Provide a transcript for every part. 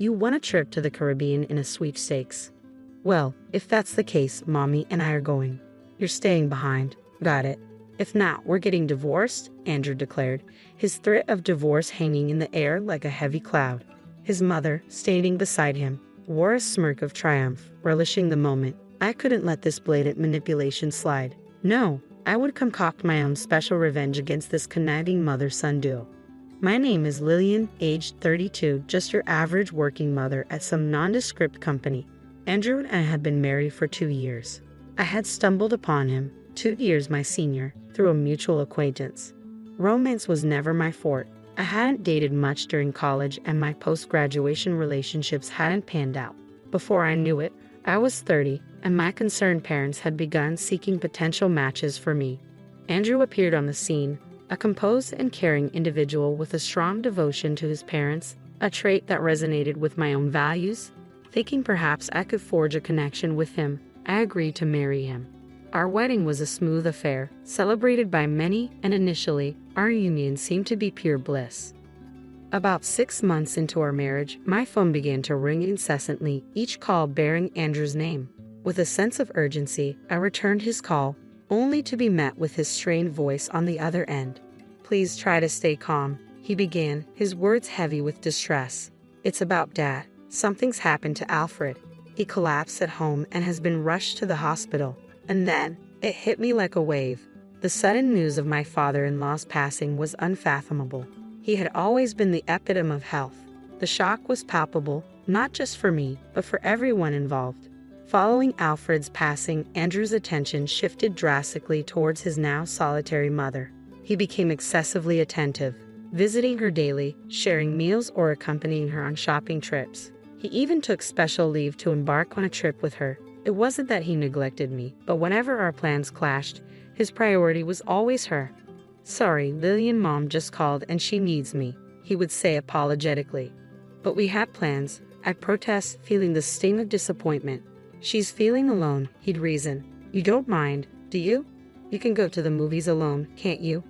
You won a trip to the Caribbean in a sweepstakes. Well, if that's the case, Mommy and I are going. You're staying behind. Got it. If not, we're getting divorced, Andrew declared, his threat of divorce hanging in the air like a heavy cloud. His mother, standing beside him, wore a smirk of triumph, relishing the moment. I couldn't let this blatant manipulation slide. No, I would concoct my own special revenge against this conniving mother-son duo. My name is Lillian, aged 32, just your average working mother at some nondescript company. Andrew and I had been married for 2 years. I had stumbled upon him, 2 years my senior, through a mutual acquaintance. Romance was never my forte. I hadn't dated much during college and my post-graduation relationships hadn't panned out. Before I knew it, I was 30, and my concerned parents had begun seeking potential matches for me. Andrew appeared on the scene, a composed and caring individual with a strong devotion to his parents, a trait that resonated with my own values. Thinking perhaps I could forge a connection with him, I agreed to marry him. Our wedding was a smooth affair, celebrated by many, and initially, our union seemed to be pure bliss. About 6 months into our marriage, my phone began to ring incessantly, each call bearing Andrew's name. With a sense of urgency, I returned his call, only to be met with his strained voice on the other end. "Please try to stay calm," he began, his words heavy with distress. "It's about Dad. Something's happened to Alfred. He collapsed at home and has been rushed to the hospital." And then, it hit me like a wave. The sudden news of my father-in-law's passing was unfathomable. He had always been the epitome of health. The shock was palpable, not just for me, but for everyone involved. Following Alfred's passing, Andrew's attention shifted drastically towards his now solitary mother. He became excessively attentive, visiting her daily, sharing meals or accompanying her on shopping trips. He even took special leave to embark on a trip with her. It wasn't that he neglected me, but whenever our plans clashed, his priority was always her. "Sorry, Lillian, Mom just called and she needs me," he would say apologetically. "But we had plans," I'd protest, feeling the sting of disappointment. "She's feeling alone," he'd reason. "You don't mind, do you? You can go to the movies alone, can't you?"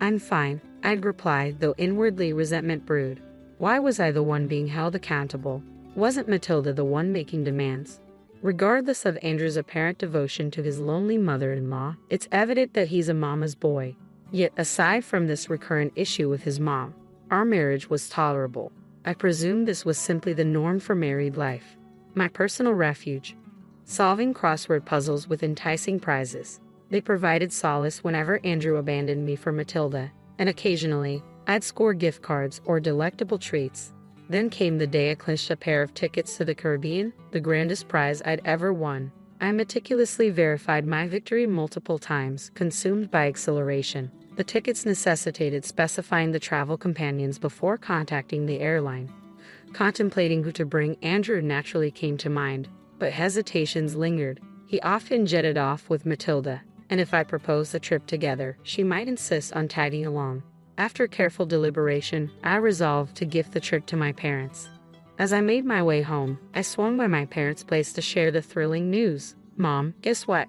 "I'm fine," I'd reply, though inwardly resentment brewed. Why was I the one being held accountable? Wasn't Matilda the one making demands? Regardless of Andrew's apparent devotion to his lonely mother-in-law, it's evident that he's a mama's boy. Yet aside from this recurrent issue with his mom, our marriage was tolerable. I presume this was simply the norm for married life. My personal refuge. Solving crossword puzzles with enticing prizes. They provided solace whenever Andrew abandoned me for Matilda, and occasionally, I'd score gift cards or delectable treats. Then came the day I clinched a pair of tickets to the Caribbean, the grandest prize I'd ever won. I meticulously verified my victory multiple times, consumed by exhilaration. The tickets necessitated specifying the travel companions before contacting the airline. Contemplating who to bring, Andrew naturally came to mind, but hesitations lingered. He often jetted off with Matilda, and if I proposed a trip together, she might insist on tagging along. After careful deliberation, I resolved to gift the trip to my parents. As I made my way home, I swung by my parents' place to share the thrilling news. "Mom, guess what?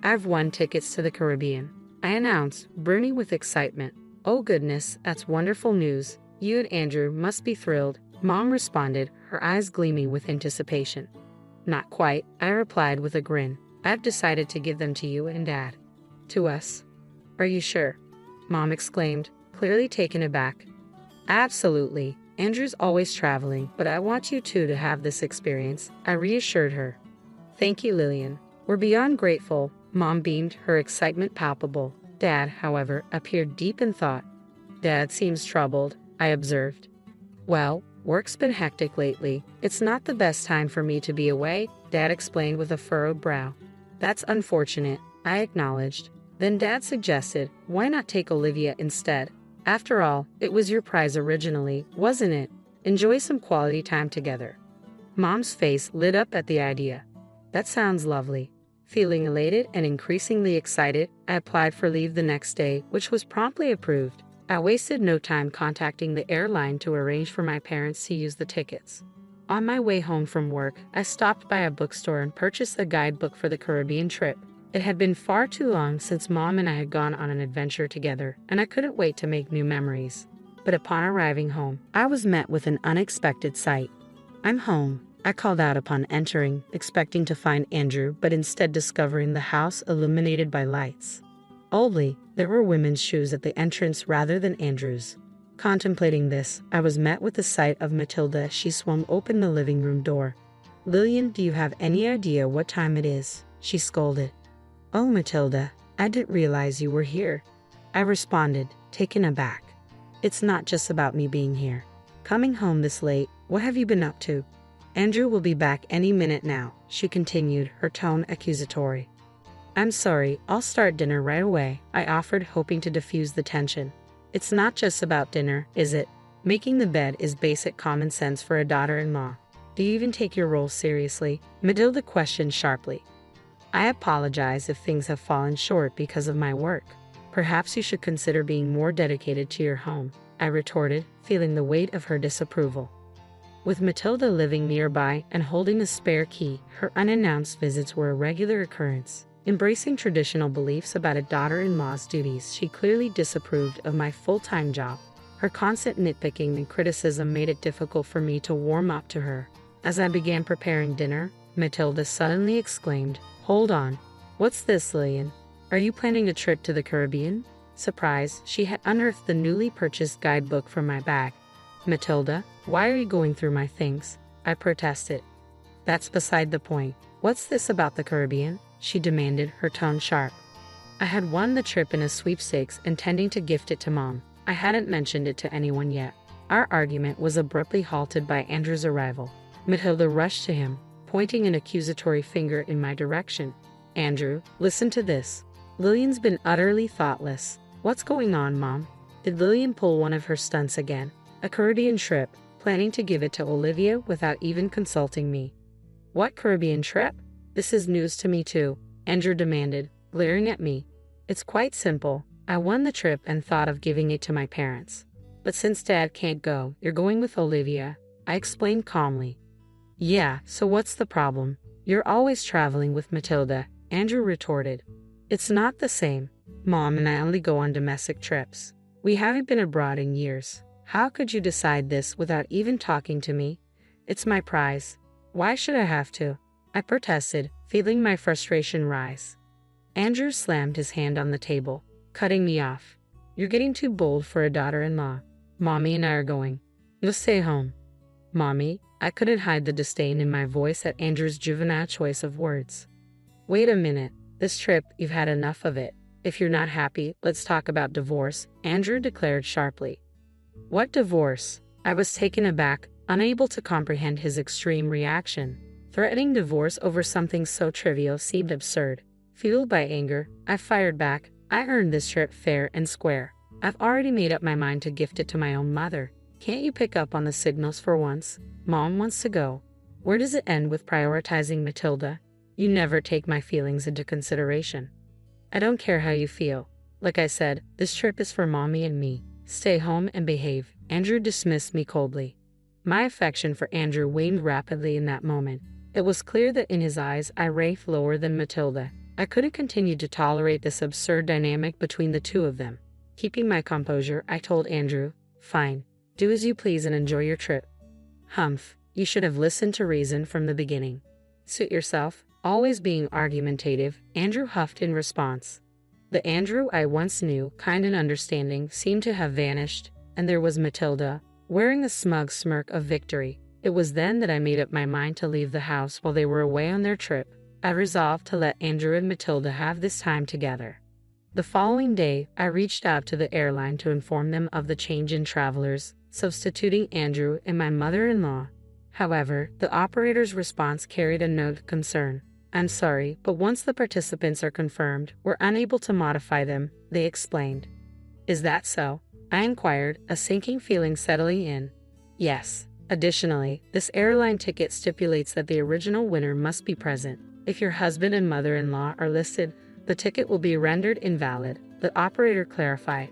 I've won tickets to the Caribbean," I announced, brimming with excitement. "Oh goodness, that's wonderful news. You and Andrew must be thrilled," Mom responded, her eyes gleaming with anticipation. "Not quite," I replied with a grin. "I've decided to give them to you and Dad." "To us? Are you sure?" Mom exclaimed, clearly taken aback. "Absolutely. Andrew's always traveling, but I want you two to have this experience," I reassured her. "Thank you, Lillian. We're beyond grateful," Mom beamed, her excitement palpable. Dad, however, appeared deep in thought. "Dad seems troubled," I observed. "Well, work's been hectic lately. It's not the best time for me to be away," Dad explained with a furrowed brow. "That's unfortunate," I acknowledged. Then Dad suggested, "Why not take Olivia instead? After all, it was your prize originally, wasn't it? Enjoy some quality time together." Mom's face lit up at the idea. "That sounds lovely." Feeling elated and increasingly excited, I applied for leave the next day, which was promptly approved. I wasted no time contacting the airline to arrange for my parents to use the tickets. On my way home from work, I stopped by a bookstore and purchased a guidebook for the Caribbean trip. It had been far too long since Mom and I had gone on an adventure together, and I couldn't wait to make new memories. But upon arriving home, I was met with an unexpected sight. I'm home, I called out upon entering, expecting to find Andrew, but instead discovering the house illuminated by lights. Oddly, there were women's shoes at the entrance rather than Andrew's. Contemplating this, I was met with the sight of Matilda as she swung open the living room door. "Lillian, do you have any idea what time it is?" she scolded. "Oh, Matilda, I didn't realize you were here," I responded, taken aback. "It's not just about me being here. Coming home this late, what have you been up to?" "Andrew will be back any minute now," she continued, her tone accusatory. "I'm sorry, I'll start dinner right away," I offered, hoping to diffuse the tension. "It's not just about dinner, is it? Making the bed is basic common sense for a daughter-in-law. Do you even take your role seriously?" Matilda questioned sharply. "I apologize if things have fallen short because of my work. Perhaps you should consider being more dedicated to your home," I retorted, feeling the weight of her disapproval. With Matilda living nearby and holding a spare key, her unannounced visits were a regular occurrence. Embracing traditional beliefs about a daughter-in-law's duties, she clearly disapproved of my full-time job. Her constant nitpicking and criticism made it difficult for me to warm up to her. As I began preparing dinner, Matilda suddenly exclaimed, "Hold on. What's this, Lillian? Are you planning a trip to the Caribbean?" Surprised, she had unearthed the newly purchased guidebook from my bag. "Matilda, why are you going through my things?" I protested. "That's beside the point. What's this about the Caribbean?" she demanded, her tone sharp. I had won the trip in a sweepstakes, intending to gift it to Mom. I hadn't mentioned it to anyone yet. Our argument was abruptly halted by Andrew's arrival. Matilda rushed to him, pointing an accusatory finger in my direction. "Andrew, listen to this. Lillian's been utterly thoughtless." "What's going on, Mom? Did Lillian pull one of her stunts again? A Caribbean trip, planning to give it to Olivia without even consulting me." "What Caribbean trip? This is news to me too," Andrew demanded, glaring at me. "It's quite simple. I won the trip and thought of giving it to my parents. But since Dad can't go, you're going with Olivia," I explained calmly. "Yeah, so what's the problem? You're always traveling with Matilda," Andrew retorted. "It's not the same. Mom and I only go on domestic trips. We haven't been abroad in years. How could you decide this without even talking to me? It's my prize. Why should I have to?" I protested, feeling my frustration rise. Andrew slammed his hand on the table, cutting me off. "You're getting too bold for a daughter-in-law. Mommy and I are going. You'll stay home." "Mommy?" I couldn't hide the disdain in my voice at Andrew's juvenile choice of words. "Wait a minute. This trip, you've had enough of it. If you're not happy, let's talk about divorce," Andrew declared sharply. "What divorce?" I was taken aback, unable to comprehend his extreme reaction. Threatening divorce over something so trivial seemed absurd. Fueled by anger, I fired back. "I earned this trip fair and square. I've already made up my mind to gift it to my own mother. Can't you pick up on the signals for once? Mom wants to go. Where does it end with prioritizing Matilda? You never take my feelings into consideration." "I don't care how you feel. Like I said, this trip is for Mommy and me. Stay home and behave." Andrew dismissed me coldly. My affection for Andrew waned rapidly in that moment. It was clear that in his eyes I ranked lower than Matilda. I couldn't continue to tolerate this absurd dynamic between the two of them. Keeping my composure, I told Andrew, "Fine. Do as you please and enjoy your trip." "Humph, you should have listened to reason from the beginning." "Suit yourself." Always being argumentative, Andrew huffed in response. The Andrew I once knew, kind and understanding, seemed to have vanished, and there was Matilda, wearing a smug smirk of victory. It was then that I made up my mind to leave the house while they were away on their trip. I resolved to let Andrew and Matilda have this time together. The following day, I reached out to the airline to inform them of the change in travelers, substituting Andrew and my mother-in-law. However, the operator's response carried a note of concern. "I'm sorry, but once the participants are confirmed, we're unable to modify them," they explained. "Is that so?" I inquired, a sinking feeling settling in. "Yes. Additionally, this airline ticket stipulates that the original winner must be present. If your husband and mother-in-law are listed, the ticket will be rendered invalid," the operator clarified.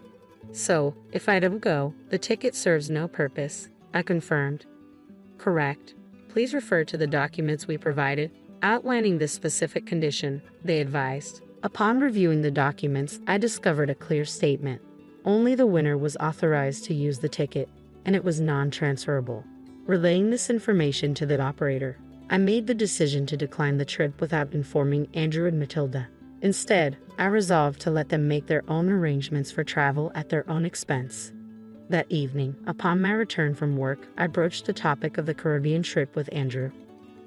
"So, if I don't go, the ticket serves no purpose," I confirmed. "Correct. Please refer to the documents we provided, outlining this specific condition," they advised. Upon reviewing the documents, I discovered a clear statement. Only the winner was authorized to use the ticket, and it was non-transferable. Relaying this information to the operator, I made the decision to decline the trip without informing Andrew and Matilda. Instead, I resolved to let them make their own arrangements for travel at their own expense. That evening, upon my return from work, I broached the topic of the Caribbean trip with Andrew.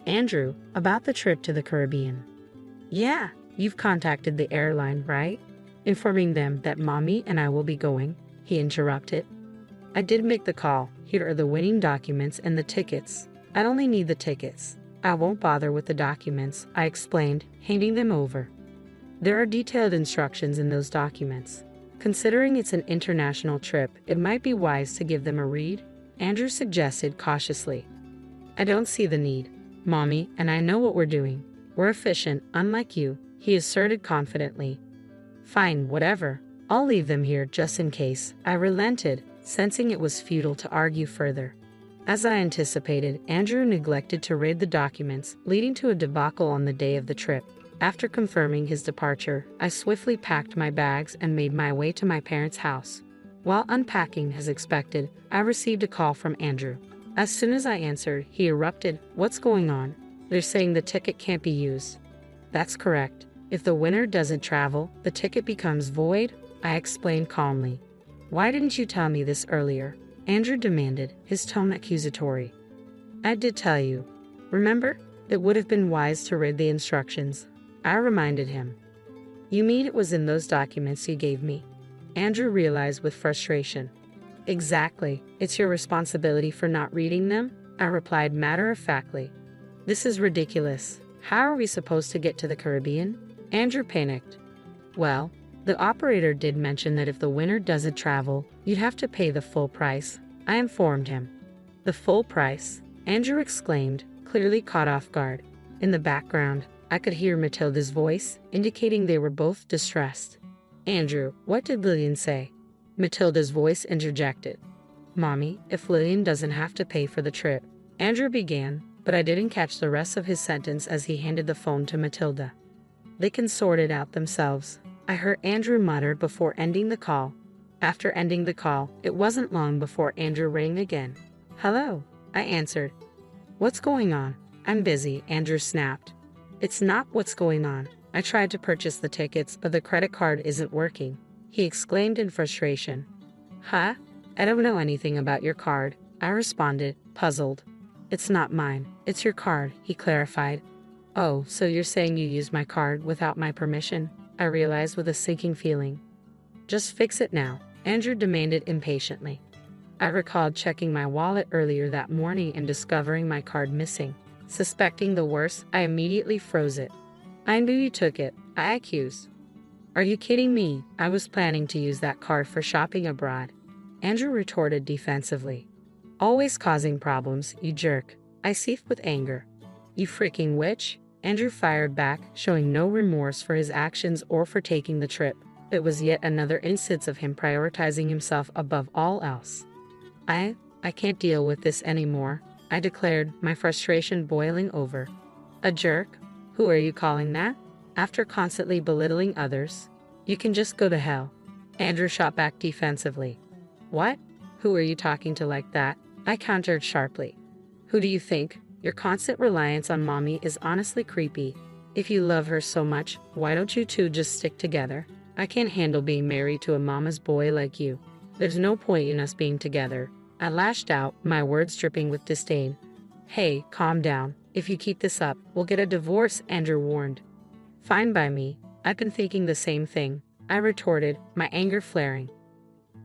Andrew, about the trip to the Caribbean. Yeah, you've contacted the airline, right? Informing them that Mommy and I will be going, he interrupted. I did make the call. Here are the winning documents and the tickets. I'd only need the tickets. I won't bother with the documents, I explained, handing them over. There are detailed instructions in those documents. Considering it's an international trip, it might be wise to give them a read, Andrew suggested cautiously. I don't see the need. Mommy and I know what we're doing. We're efficient, unlike you, he asserted confidently. Fine, whatever. I'll leave them here just in case. I relented, sensing it was futile to argue further. As I anticipated, Andrew neglected to read the documents, leading to a debacle on the day of the trip. After confirming his departure, I swiftly packed my bags and made my way to my parents' house. While unpacking as expected, I received a call from Andrew. As soon as I answered, he erupted, "What's going on? They're saying the ticket can't be used." That's correct. If the winner doesn't travel, the ticket becomes void, I explained calmly. Why didn't you tell me this earlier? Andrew demanded, his tone accusatory. I did tell you. Remember? It would have been wise to read the instructions. I reminded him. You mean it was in those documents you gave me? Andrew realized with frustration. Exactly. It's your responsibility for not reading them, I replied matter-of-factly. This is ridiculous. How are we supposed to get to the Caribbean? Andrew panicked. Well, the operator did mention that if the winner doesn't travel, you'd have to pay the full price, I informed him. The full price? Andrew exclaimed, clearly caught off guard. In the background, I could hear Matilda's voice, indicating they were both distressed. Andrew, what did Lillian say? Matilda's voice interjected. Mommy, if Lillian doesn't have to pay for the trip, Andrew began, but I didn't catch the rest of his sentence as he handed the phone to Matilda. They can sort it out themselves, I heard Andrew mutter before ending the call. After ending the call, it wasn't long before Andrew rang again. Hello, I answered. What's going on? I'm busy, Andrew snapped. It's not what's going on. I tried to purchase the tickets, but the credit card isn't working, he exclaimed in frustration. Huh? I don't know anything about your card, I responded, puzzled. It's not mine, it's your card, he clarified. Oh, so you're saying you used my card without my permission? I realized with a sinking feeling. Just fix it now, Andrew demanded impatiently. I recalled checking my wallet earlier that morning and discovering my card missing. Suspecting the worst, I immediately froze it. I knew you took it, I accused. Are you kidding me? I was planning to use that card for shopping abroad, Andrew retorted defensively. Always causing problems, you jerk, I seethed with anger. You freaking witch, Andrew fired back, showing no remorse for his actions or for taking the trip. It was yet another instance of him prioritizing himself above all else. I can't deal with this anymore, I declared, my frustration boiling over. A jerk? Who are you calling that? After constantly belittling others? You can just go to hell. Andrew shot back defensively. What? Who are you talking to like that? I countered sharply. Who do you think? Your constant reliance on Mommy is honestly creepy. If you love her so much, why don't you two just stick together? I can't handle being married to a mama's boy like you. There's no point in us being together. I lashed out, my words dripping with disdain. Hey, calm down. If you keep this up, we'll get a divorce, Andrew warned. Fine by me. I've been thinking the same thing, I retorted, my anger flaring.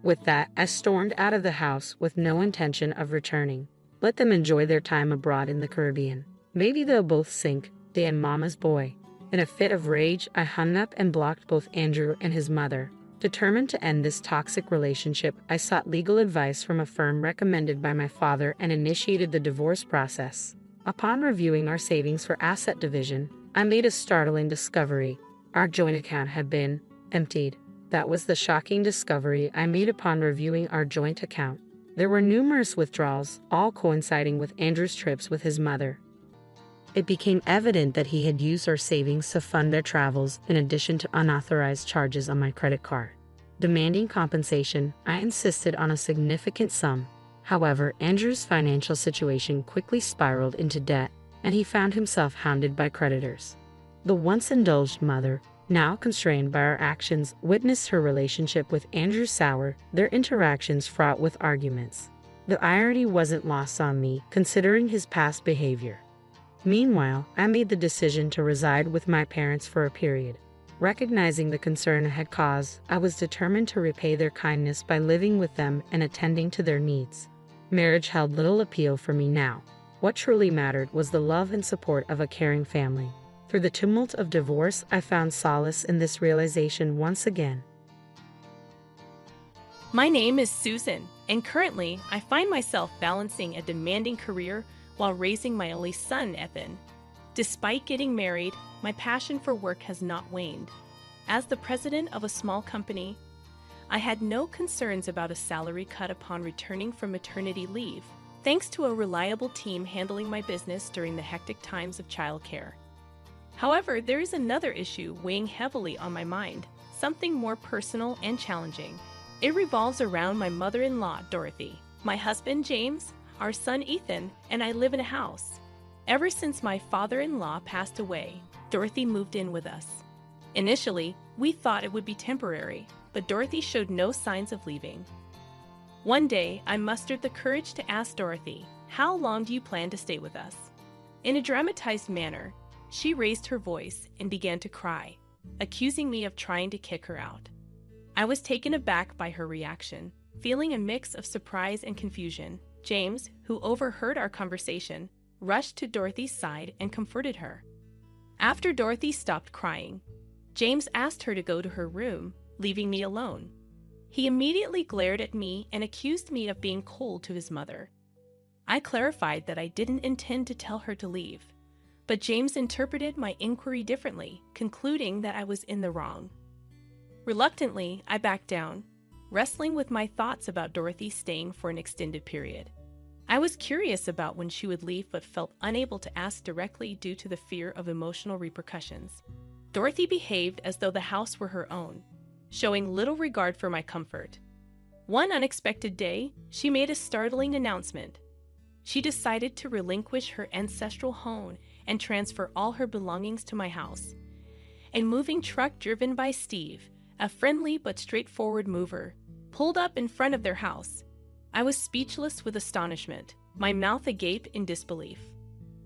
With that, I stormed out of the house with no intention of returning. Let them enjoy their time abroad in the Caribbean. Maybe they'll both sink, they and Mama's boy. In a fit of rage, I hung up and blocked both Andrew and his mother. Determined to end this toxic relationship, I sought legal advice from a firm recommended by my father and initiated the divorce process. Upon reviewing our savings for asset division, I made a startling discovery. Our joint account had been emptied. That was the shocking discovery I made upon reviewing our joint account. There were numerous withdrawals, all coinciding with Andrew's trips with his mother. It became evident that he had used our savings to fund their travels in addition to unauthorized charges on my credit card. Demanding compensation, I insisted on a significant sum. However, Andrew's financial situation quickly spiraled into debt, and he found himself hounded by creditors. The once indulged mother, now constrained by our actions, witnessed her relationship with Andrew sour, their interactions fraught with arguments. The irony wasn't lost on me, considering his past behavior. Meanwhile, I made the decision to reside with my parents for a period. Recognizing the concern I had caused, I was determined to repay their kindness by living with them and attending to their needs. Marriage held little appeal for me now. What truly mattered was the love and support of a caring family. Through the tumult of divorce, I found solace in this realization once again. My name is Susan, and currently I find myself balancing a demanding career while raising my only son, Ethan. Despite getting married, my passion for work has not waned. As the president of a small company, I had no concerns about a salary cut upon returning from maternity leave, thanks to a reliable team handling my business during the hectic times of childcare. However, there is another issue weighing heavily on my mind, something more personal and challenging. It revolves around my mother-in-law, Dorothy, my husband, James, our son, Ethan, and I live in a house. Ever since my father-in-law passed away, Dorothy moved in with us. Initially, we thought it would be temporary, but Dorothy showed no signs of leaving. One day, I mustered the courage to ask Dorothy, "How long do you plan to stay with us?" In a dramatized manner, she raised her voice and began to cry, accusing me of trying to kick her out. I was taken aback by her reaction, feeling a mix of surprise and confusion. James, who overheard our conversation, rushed to Dorothy's side and comforted her. After Dorothy stopped crying, James asked her to go to her room, leaving me alone. He immediately glared at me and accused me of being cold to his mother. I clarified that I didn't intend to tell her to leave, but James interpreted my inquiry differently, concluding that I was in the wrong. Reluctantly, I backed down, wrestling with my thoughts about Dorothy staying for an extended period. I was curious about when she would leave but felt unable to ask directly due to the fear of emotional repercussions. Dorothy behaved as though the house were her own, showing little regard for my comfort. One unexpected day, she made a startling announcement. She decided to relinquish her ancestral home and transfer all her belongings to my house. A moving truck driven by Steve, a friendly but straightforward mover, pulled up in front of their house. I was speechless with astonishment, my mouth agape in disbelief.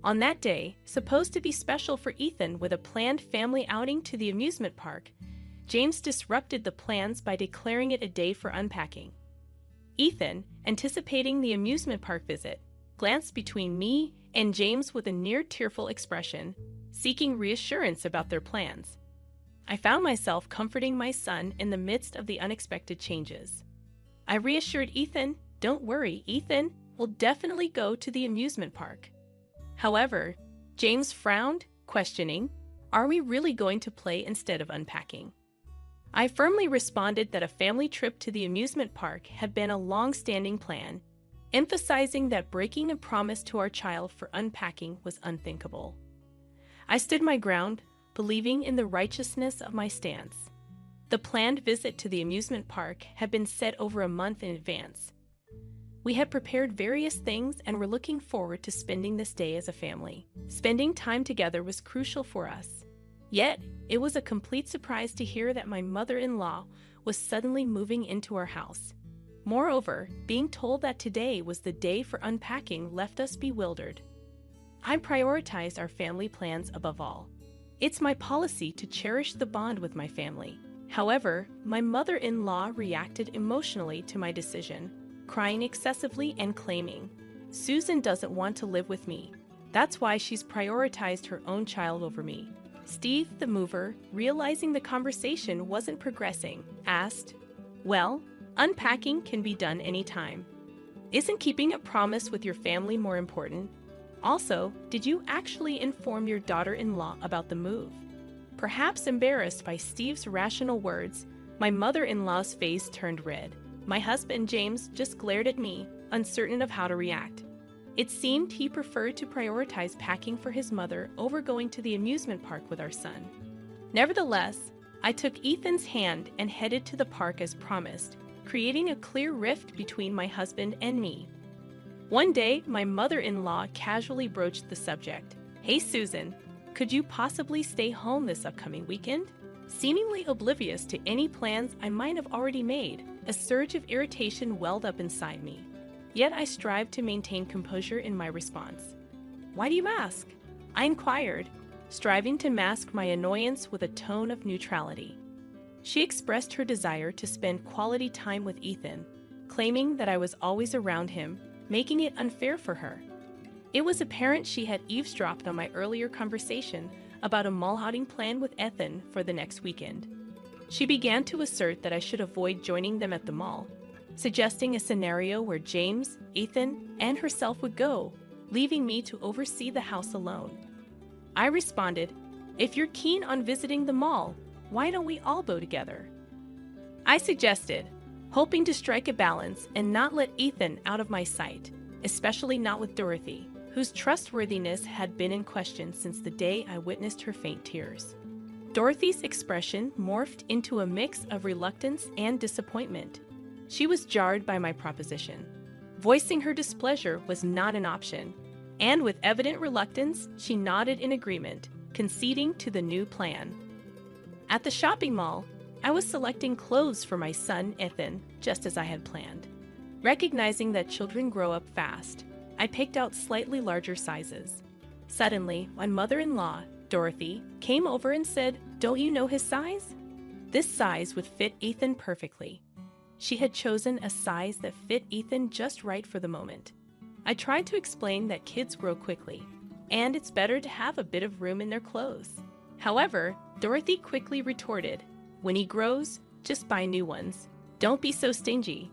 On that day, supposed to be special for Ethan with a planned family outing to the amusement park, James disrupted the plans by declaring it a day for unpacking. Ethan, anticipating the amusement park visit, glanced between me and James with a near-tearful expression, seeking reassurance about their plans. I found myself comforting my son in the midst of the unexpected changes. I reassured Ethan, "Don't worry, Ethan will definitely go to the amusement park." However, James frowned, questioning, "Are we really going to play instead of unpacking?" I firmly responded that a family trip to the amusement park had been a long-standing plan, emphasizing that breaking a promise to our child for unpacking was unthinkable. I stood my ground, believing in the righteousness of my stance. The planned visit to the amusement park had been set over a month in advance. We had prepared various things and were looking forward to spending this day as a family. Spending time together was crucial for us. Yet, it was a complete surprise to hear that my mother-in-law was suddenly moving into our house. Moreover, being told that today was the day for unpacking left us bewildered. I prioritized our family plans above all. It's my policy to cherish the bond with my family. However, my mother-in-law reacted emotionally to my decision, crying excessively and claiming, "Susan doesn't want to live with me. That's why she's prioritized her own child over me." Steve, the mover, realizing the conversation wasn't progressing, asked, "Well, unpacking can be done anytime. Isn't keeping a promise with your family more important? Also, did you actually inform your daughter-in-law about the move?" Perhaps embarrassed by Steve's rational words, my mother-in-law's face turned red. My husband, James, just glared at me, uncertain of how to react. It seemed he preferred to prioritize packing for his mother over going to the amusement park with our son. Nevertheless, I took Ethan's hand and headed to the park as promised, creating a clear rift between my husband and me. One day, my mother-in-law casually broached the subject. "Hey, Susan, could you possibly stay home this upcoming weekend?" Seemingly oblivious to any plans I might have already made, a surge of irritation welled up inside me. Yet I strived to maintain composure in my response. "Why do you ask?" I inquired, striving to mask my annoyance with a tone of neutrality. She expressed her desire to spend quality time with Ethan, claiming that I was always around him, making it unfair for her. It was apparent she had eavesdropped on my earlier conversation about a mall outing plan with Ethan for the next weekend. She began to assert that I should avoid joining them at the mall, suggesting a scenario where James, Ethan, and herself would go, leaving me to oversee the house alone. I responded, "If you're keen on visiting the mall, why don't we all go together?" I suggested, hoping to strike a balance and not let Ethan out of my sight, especially not with Dorothy, whose trustworthiness had been in question since the day I witnessed her faint tears. Dorothy's expression morphed into a mix of reluctance and disappointment. She was jarred by my proposition. Voicing her displeasure was not an option, and with evident reluctance, she nodded in agreement, conceding to the new plan. At the shopping mall, I was selecting clothes for my son, Ethan, just as I had planned. Recognizing that children grow up fast, I picked out slightly larger sizes. Suddenly, my mother-in-law, Dorothy, came over and said, "Don't you know his size?" This size would fit Ethan perfectly. She had chosen a size that fit Ethan just right for the moment. I tried to explain that kids grow quickly, and it's better to have a bit of room in their clothes. However, Dorothy quickly retorted, "When he grows, just buy new ones. Don't be so stingy."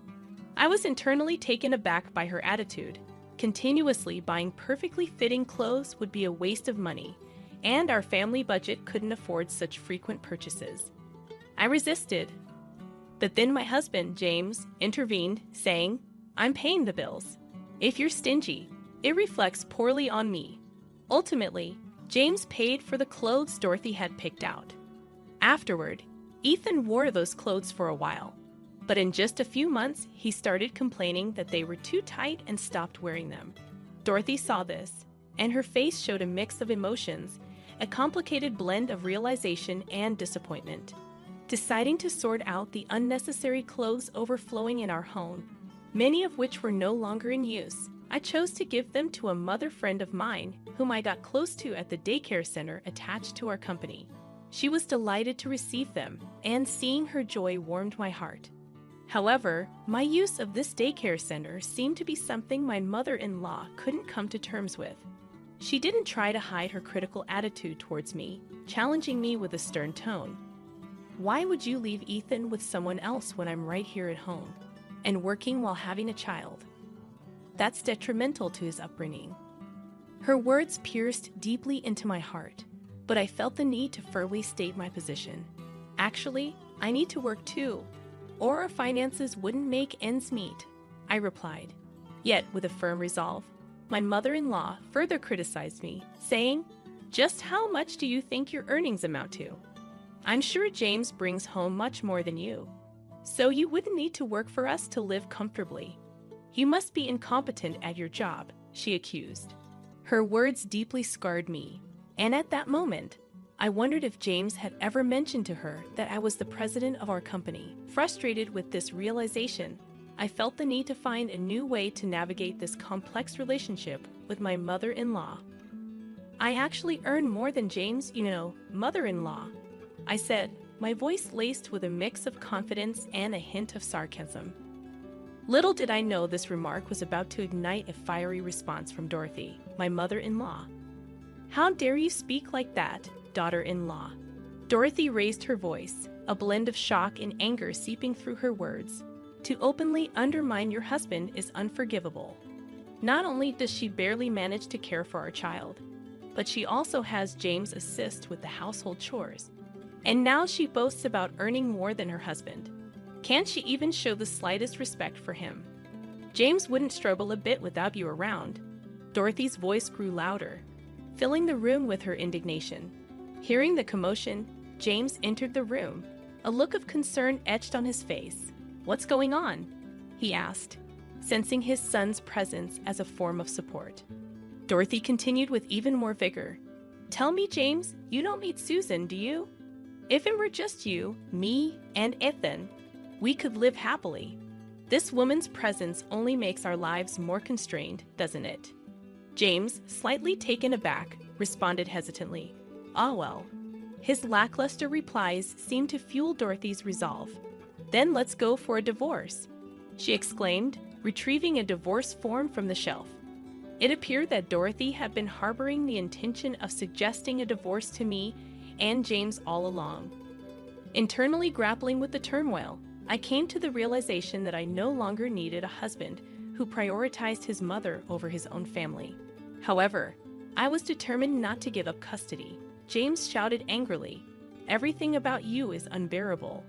I was internally taken aback by her attitude. Continuously buying perfectly fitting clothes would be a waste of money, and our family budget couldn't afford such frequent purchases. I resisted. But then my husband, James, intervened, saying, "I'm paying the bills. If you're stingy, it reflects poorly on me." Ultimately, James paid for the clothes Dorothy had picked out. Afterward, Ethan wore those clothes for a while, but in just a few months, he started complaining that they were too tight and stopped wearing them. Dorothy saw this, and her face showed a mix of emotions, a complicated blend of realization and disappointment. Deciding to sort out the unnecessary clothes overflowing in our home, many of which were no longer in use, I chose to give them to a mother friend of mine whom I got close to at the daycare center attached to our company. She was delighted to receive them, and seeing her joy warmed my heart. However, my use of this daycare center seemed to be something my mother-in-law couldn't come to terms with. She didn't try to hide her critical attitude towards me, challenging me with a stern tone. "Why would you leave Ethan with someone else when I'm right here at home, and working while having a child? That's detrimental to his upbringing." Her words pierced deeply into my heart, but I felt the need to firmly state my position. "Actually, I need to work too, or our finances wouldn't make ends meet," I replied. Yet, with a firm resolve, my mother-in-law further criticized me, saying, "Just how much do you think your earnings amount to? I'm sure James brings home much more than you, so you wouldn't need to work for us to live comfortably. You must be incompetent at your job," she accused. Her words deeply scarred me, and at that moment, I wondered if James had ever mentioned to her that I was the president of our company. Frustrated with this realization, I felt the need to find a new way to navigate this complex relationship with my mother-in-law. "I actually earn more than James, mother-in-law," I said, my voice laced with a mix of confidence and a hint of sarcasm. Little did I know this remark was about to ignite a fiery response from Dorothy, my mother-in-law. "How dare you speak like that, daughter-in-law?" Dorothy raised her voice, a blend of shock and anger seeping through her words. "To openly undermine your husband is unforgivable. Not only does she barely manage to care for our child, but she also has James assist with the household chores. And now she boasts about earning more than her husband. Can't she even show the slightest respect for him? James wouldn't struggle a bit without you around." Dorothy's voice grew louder, filling the room with her indignation. Hearing the commotion, James entered the room, a look of concern etched on his face. "What's going on?" he asked. sensing his son's presence as a form of support. Dorothy continued with even more vigor. "Tell me, James, you don't meet Susan, do you? If it were just you, me, and Ethan, we could live happily. This woman's presence only makes our lives more constrained, doesn't it?" James, slightly taken aback, responded hesitantly, "Ah, well." His lackluster replies seemed to fuel Dorothy's resolve. "Then let's go for a divorce," she exclaimed, retrieving a divorce form from the shelf. It appeared that Dorothy had been harboring the intention of suggesting a divorce to me and James all along. Internally grappling with the turmoil, I came to the realization that I no longer needed a husband who prioritized his mother over his own family. However, I was determined not to give up custody. James shouted angrily, "Everything about you is unbearable.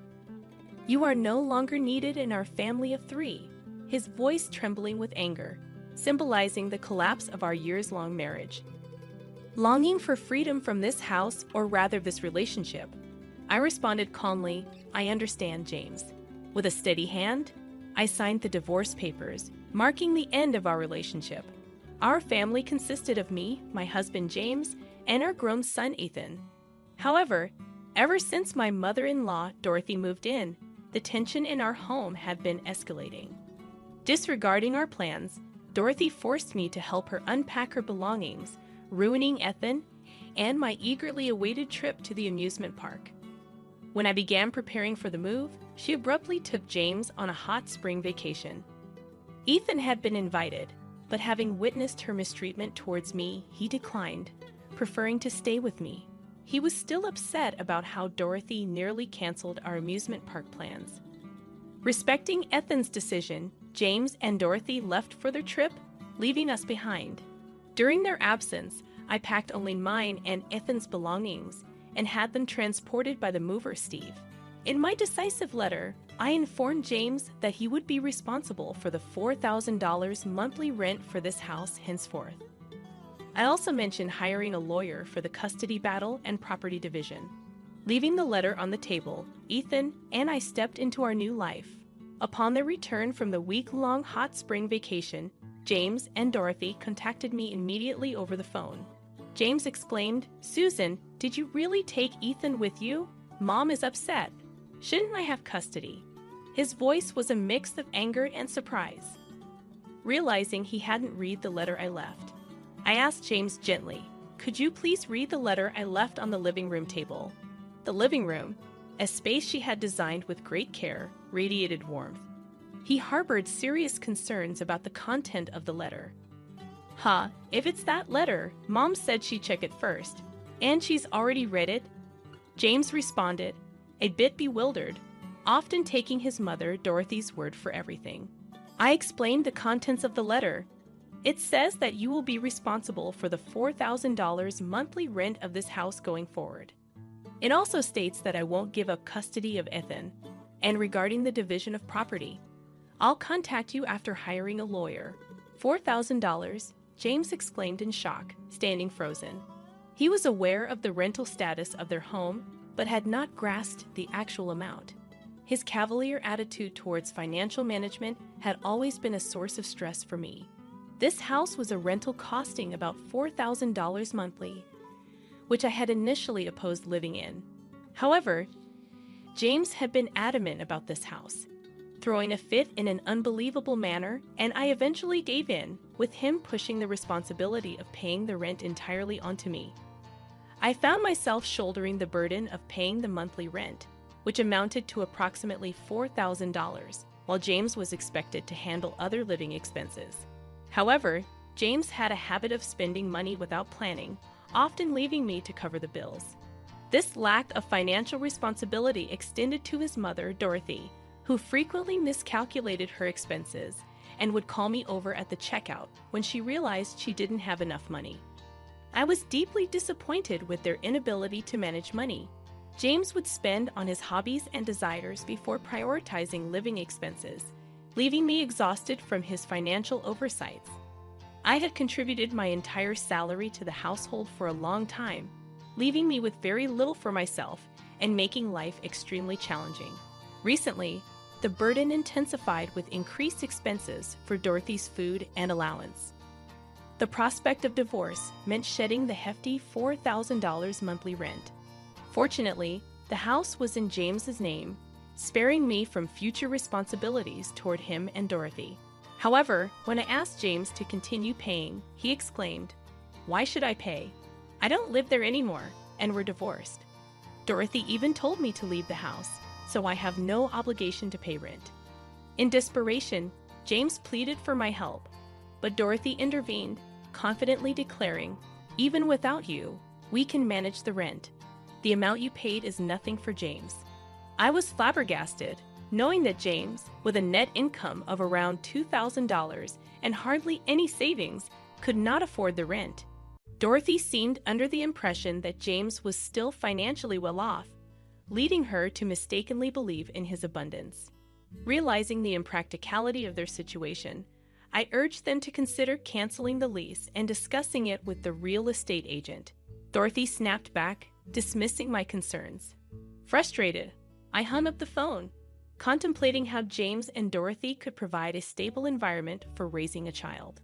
You are no longer needed in our family of 3, his voice trembling with anger, symbolizing the collapse of our years-long marriage. Longing for freedom from this house, or rather this relationship, I responded calmly, "I understand, James." With a steady hand, I signed the divorce papers, marking the end of our relationship. Our family consisted of me, my husband James, and our grown son Ethan. However, ever since my mother-in-law Dorothy moved in, the tension in our home had been escalating. Disregarding our plans, Dorothy forced me to help her unpack her belongings, ruining Ethan and my eagerly awaited trip to the amusement park. When I began preparing for the move, she abruptly took James on a hot spring vacation. Ethan had been invited, but having witnessed her mistreatment towards me, he declined, preferring to stay with me. He was still upset about how Dorothy nearly canceled our amusement park plans. Respecting Ethan's decision, James and Dorothy left for their trip, leaving us behind. During their absence, I packed only mine and Ethan's belongings and had them transported by the mover, Steve. In my decisive letter, I informed James that he would be responsible for the $4,000 monthly rent for this house henceforth. I also mentioned hiring a lawyer for the custody battle and property division. Leaving the letter on the table, Ethan and I stepped into our new life. Upon their return from the week-long hot spring vacation, James and Dorothy contacted me immediately over the phone. James exclaimed, "Susan, did you really take Ethan with you? Mom is upset. Shouldn't I have custody?" His voice was a mix of anger and surprise. Realizing he hadn't read the letter I left, I asked James gently, "Could you please read the letter I left on the living room table?" The living room, a space she had designed with great care, radiated warmth. He harbored serious concerns about the content of the letter. If it's that letter, Mom said she'd check it first, and she's already read it," James responded, a bit bewildered, often taking his mother, Dorothy's word for everything. I explained the contents of the letter. "It says that you will be responsible for the $4,000 monthly rent of this house going forward. It also states that I won't give up custody of Ethan, and regarding the division of property, I'll contact you after hiring a lawyer." $4,000, James exclaimed in shock, standing frozen. He was aware of the rental status of their home, but had not grasped the actual amount. His cavalier attitude towards financial management had always been a source of stress for me. This house was a rental costing about $4,000 monthly, which I had initially opposed living in. However, James had been adamant about this house, throwing a fit in an unbelievable manner, and I eventually gave in, with him pushing the responsibility of paying the rent entirely onto me. I found myself shouldering the burden of paying the monthly rent, which amounted to approximately $4,000, while James was expected to handle other living expenses. However, James had a habit of spending money without planning, often leaving me to cover the bills. This lack of financial responsibility extended to his mother, Dorothy, who frequently miscalculated her expenses and would call me over at the checkout when she realized she didn't have enough money. I was deeply disappointed with their inability to manage money. James would spend on his hobbies and desires before prioritizing living expenses, leaving me exhausted from his financial oversights. I had contributed my entire salary to the household for a long time, leaving me with very little for myself and making life extremely challenging. Recently, the burden intensified with increased expenses for Dorothy's food and allowance. The prospect of divorce meant shedding the hefty $4,000 monthly rent. Fortunately, the house was in James's name, sparing me from future responsibilities toward him and Dorothy. However, when I asked James to continue paying, he exclaimed, "Why should I pay? I don't live there anymore, and we're divorced. Dorothy even told me to leave the house, so I have no obligation to pay rent." In desperation, James pleaded for my help, but Dorothy intervened, confidently declaring, "Even without you, we can manage the rent. The amount you paid is nothing for James." I was flabbergasted, knowing that James, with a net income of around $2,000 and hardly any savings, could not afford the rent. Dorothy seemed under the impression that James was still financially well off, leading her to mistakenly believe in his abundance. Realizing the impracticality of their situation, I urged them to consider canceling the lease and discussing it with the real estate agent. Dorothy snapped back, dismissing my concerns. Frustrated, I hung up the phone, contemplating how James and Dorothy could provide a stable environment for raising a child.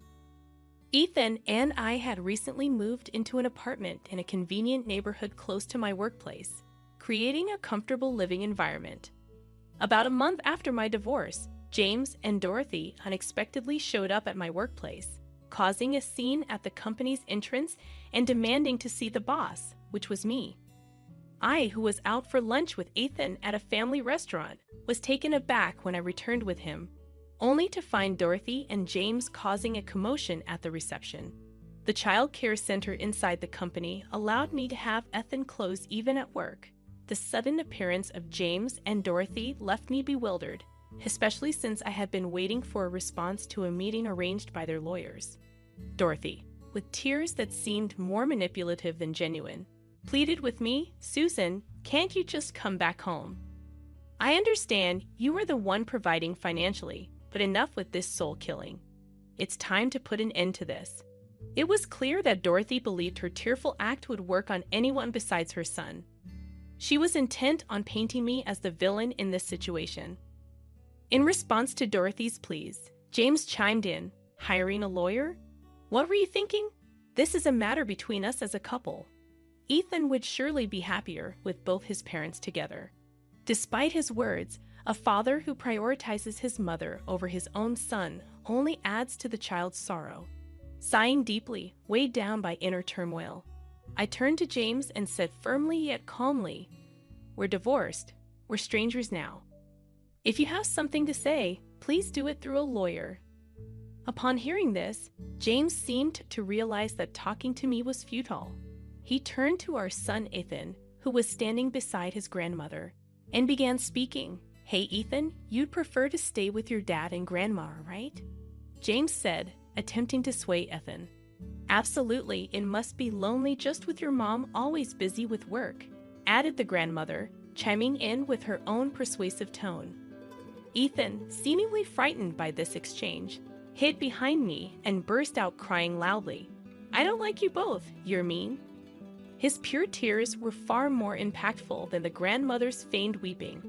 Ethan and I had recently moved into an apartment in a convenient neighborhood close to my workplace, creating a comfortable living environment. About a month after my divorce, James and Dorothy unexpectedly showed up at my workplace, causing a scene at the company's entrance and demanding to see the boss, which was me. I, who was out for lunch with Ethan at a family restaurant, was taken aback when I returned with him, only to find Dorothy and James causing a commotion at the reception. The child care center inside the company allowed me to have Ethan clothes even at work. The sudden appearance of James and Dorothy left me bewildered, especially since I had been waiting for a response to a meeting arranged by their lawyers. Dorothy, with tears that seemed more manipulative than genuine, pleaded with me, "Susan, can't you just come back home? I understand you are the one providing financially, but enough with this soul killing. It's time to put an end to this." It was clear that Dorothy believed her tearful act would work on anyone besides her son. She was intent on painting me as the villain in this situation. In response to Dorothy's pleas, James chimed in, "Hiring a lawyer? What were you thinking? This is a matter between us as a couple. Ethan would surely be happier with both his parents together." Despite his words, a father who prioritizes his mother over his own son only adds to the child's sorrow. Sighing deeply, weighed down by inner turmoil, I turned to James and said firmly yet calmly, "We're divorced. We're strangers now. If you have something to say, please do it through a lawyer." Upon hearing this, James seemed to realize that talking to me was futile. He turned to our son Ethan, who was standing beside his grandmother, and began speaking. "Hey Ethan, you'd prefer to stay with your dad and grandma, right?" James said, attempting to sway Ethan. "Absolutely, it must be lonely just with your mom always busy with work," added the grandmother, chiming in with her own persuasive tone. Ethan, seemingly frightened by this exchange, hid behind me and burst out crying loudly. "I don't like you both, you're mean." His pure tears were far more impactful than the grandmother's feigned weeping,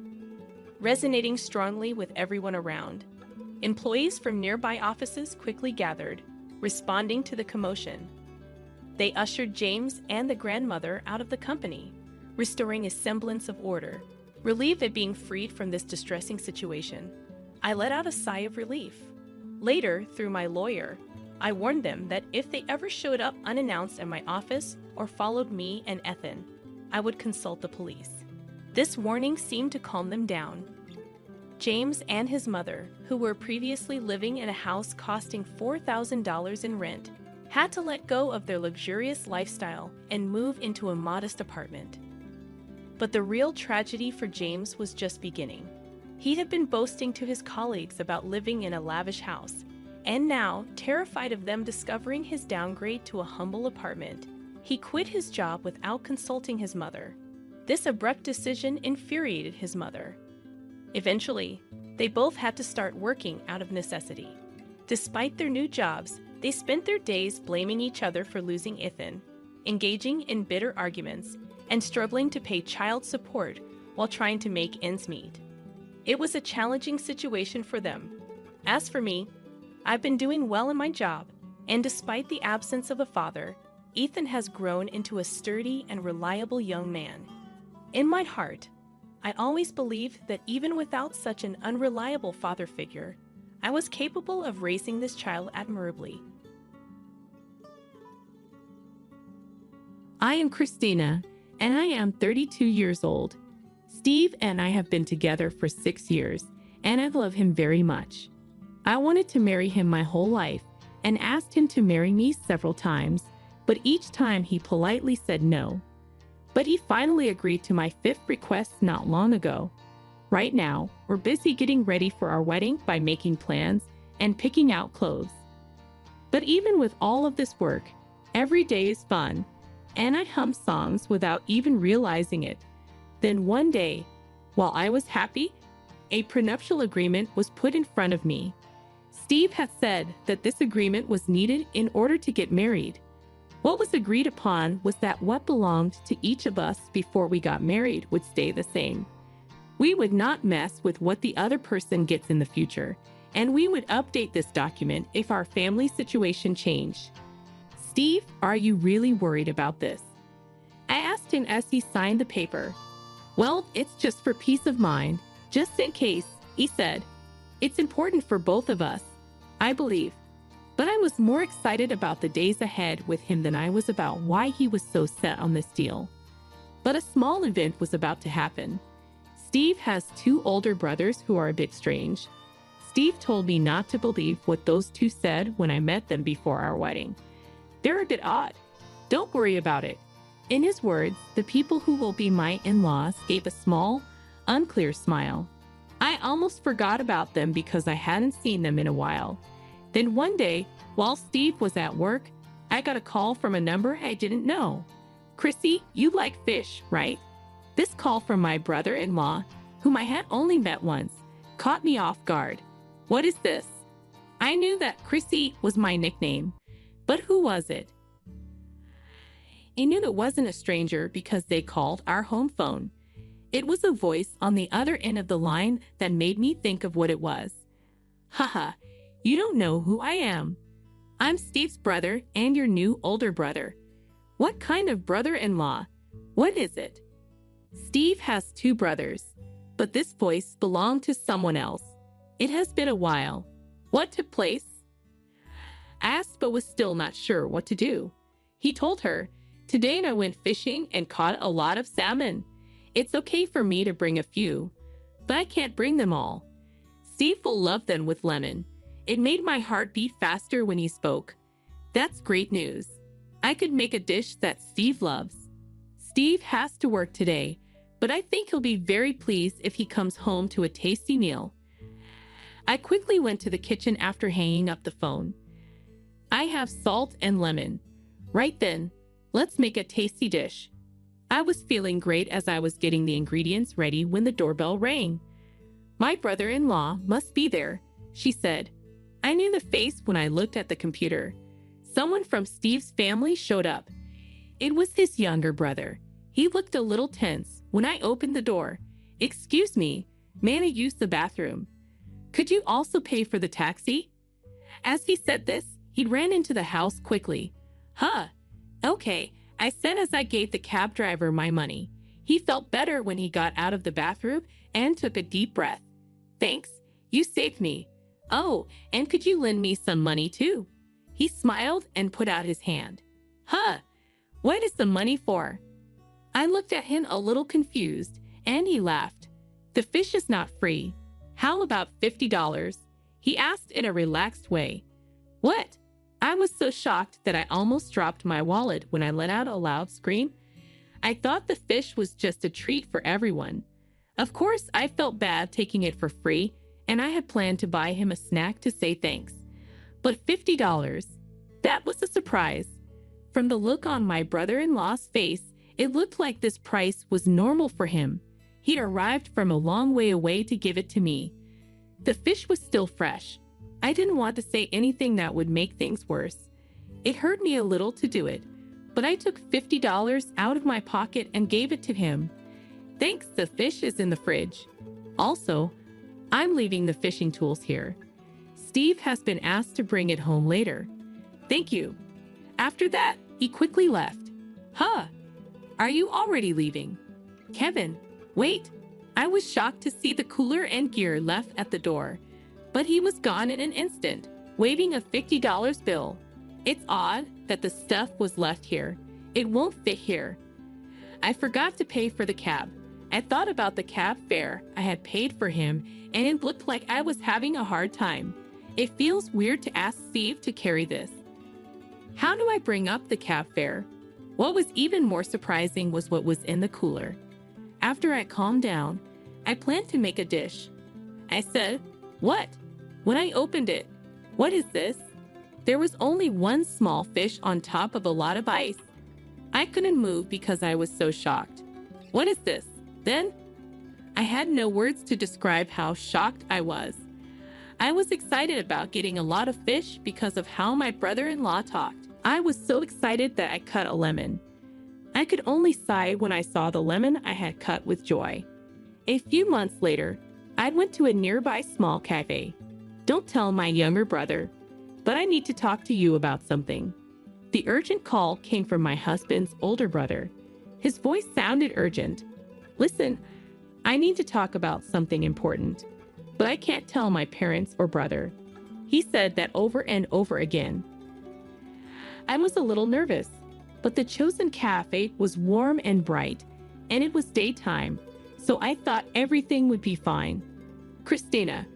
resonating strongly with everyone around. Employees from nearby offices quickly gathered, responding to the commotion. They ushered James and the grandmother out of the company, restoring a semblance of order. Relieved at being freed from this distressing situation, I let out a sigh of relief. Later, through my lawyer, I warned them that if they ever showed up unannounced at my office or followed me and Ethan, I would consult the police. This warning seemed to calm them down. James and his mother, who were previously living in a house costing $4,000 in rent, had to let go of their luxurious lifestyle and move into a modest apartment. But the real tragedy for James was just beginning. He had been boasting to his colleagues about living in a lavish house, and now, terrified of them discovering his downgrade to a humble apartment, he quit his job without consulting his mother. This abrupt decision infuriated his mother. Eventually, they both had to start working out of necessity. Despite their new jobs, they spent their days blaming each other for losing Ethan, engaging in bitter arguments, and struggling to pay child support while trying to make ends meet. It was a challenging situation for them. As for me, I've been doing well in my job, and despite the absence of a father, Ethan has grown into a sturdy and reliable young man. In my heart, I always believed that even without such an unreliable father figure, I was capable of raising this child admirably. I am Christina, and I am 32 years old. Steve and I have been together for 6 years, and I love him very much. I wanted to marry him my whole life and asked him to marry me several times, but each time he politely said no. But he finally agreed to my 5th request not long ago. Right now, we're busy getting ready for our wedding by making plans and picking out clothes. But even with all of this work, every day is fun, and I hum songs without even realizing it. Then one day, while I was happy, a prenuptial agreement was put in front of me. Steve had said that this agreement was needed in order to get married. What was agreed upon was that what belonged to each of us before we got married would stay the same. We would not mess with what the other person gets in the future, and we would update this document if our family situation changed. Steve, are you really worried about this? I asked him as he signed the paper. Well, it's just for peace of mind, just in case, he said. It's important for both of us, I believe. But I was more excited about the days ahead with him than I was about why he was so set on this deal. But a small event was about to happen. Steve has 2 older brothers who are a bit strange. Steve told me not to believe what those 2 said when I met them before our wedding. They're a bit odd. Don't worry about it. In his words, the people who will be my in-laws gave a small, unclear smile. I almost forgot about them because I hadn't seen them in a while. Then one day, while Steve was at work, I got a call from a number I didn't know. Chrissy, you like fish, right? This call from my brother-in-law, whom I had only met once, caught me off guard. What is this? I knew that Chrissy was my nickname, but who was it? I knew it wasn't a stranger because they called our home phone. It was a voice on the other end of the line that made me think of what it was. Haha, you don't know who I am. I'm Steve's brother and your new older brother. What kind of brother-in-law? What is it? Steve has 2 brothers, but this voice belonged to someone else. It has been a while. What took place? Asked but was still not sure what to do. He told her, today I went fishing and caught a lot of salmon. It's okay for me to bring a few, but I can't bring them all. Steve will love them with lemon. It made my heart beat faster when he spoke. That's great news. I could make a dish that Steve loves. Steve has to work today, but I think he'll be very pleased if he comes home to a tasty meal. I quickly went to the kitchen after hanging up the phone. I have salt and lemon. Right then, let's make a tasty dish. I was feeling great as I was getting the ingredients ready when the doorbell rang. My brother-in-law must be there, she said. I knew the face when I looked at the computer. Someone from Steve's family showed up. It was his younger brother. He looked a little tense when I opened the door. Excuse me, may I use the bathroom? Could you also pay for the taxi? As he said this, he ran into the house quickly. Huh, okay, I said as I gave the cab driver my money. He felt better when he got out of the bathroom and took a deep breath. Thanks, you saved me. Oh, and could you lend me some money too? He smiled and put out his hand. Huh, what is the money for? I looked at him a little confused, and he laughed. The fish is not free. How about $50? He asked in a relaxed way. What? I was so shocked that I almost dropped my wallet when I let out a loud scream. I thought the fish was just a treat for everyone. Of course, I felt bad taking it for free, and I had planned to buy him a snack to say thanks. But $50, that was a surprise. From the look on my brother-in-law's face, it looked like this price was normal for him. He'd arrived from a long way away to give it to me. The fish was still fresh. I didn't want to say anything that would make things worse. It hurt me a little to do it, but I took $50 out of my pocket and gave it to him. Thanks, the fish is in the fridge. Also, I'm leaving the fishing tools here. Steve has been asked to bring it home later. Thank you. After that, he quickly left. Huh? Are you already leaving? Kevin, wait. I was shocked to see the cooler and gear left at the door, but he was gone in an instant, waving a $50 bill. It's odd that the stuff was left here. It won't fit here. I forgot to pay for the cab. I thought about the cab fare I had paid for him, and it looked like I was having a hard time. It feels weird to ask Steve to carry this. How do I bring up the cab fare? What was even more surprising was what was in the cooler. After I calmed down, I planned to make a dish. I said, "What?" When I opened it. "What is this?" There was only one small fish on top of a lot of ice. I couldn't move because I was so shocked. "What is this?" Then, I had no words to describe how shocked I was. I was excited about getting a lot of fish because of how my brother-in-law talked. I was so excited that I cut a lemon. I could only sigh when I saw the lemon I had cut with joy. A few months later, I went to a nearby small cafe. Don't tell my younger brother, but I need to talk to you about something. The urgent call came from my husband's older brother. His voice sounded urgent. Listen, I need to talk about something important, but I can't tell my parents or brother. He said that over and over again. I was a little nervous, but the chosen cafe was warm and bright, and it was daytime, so I thought everything would be fine. Christina,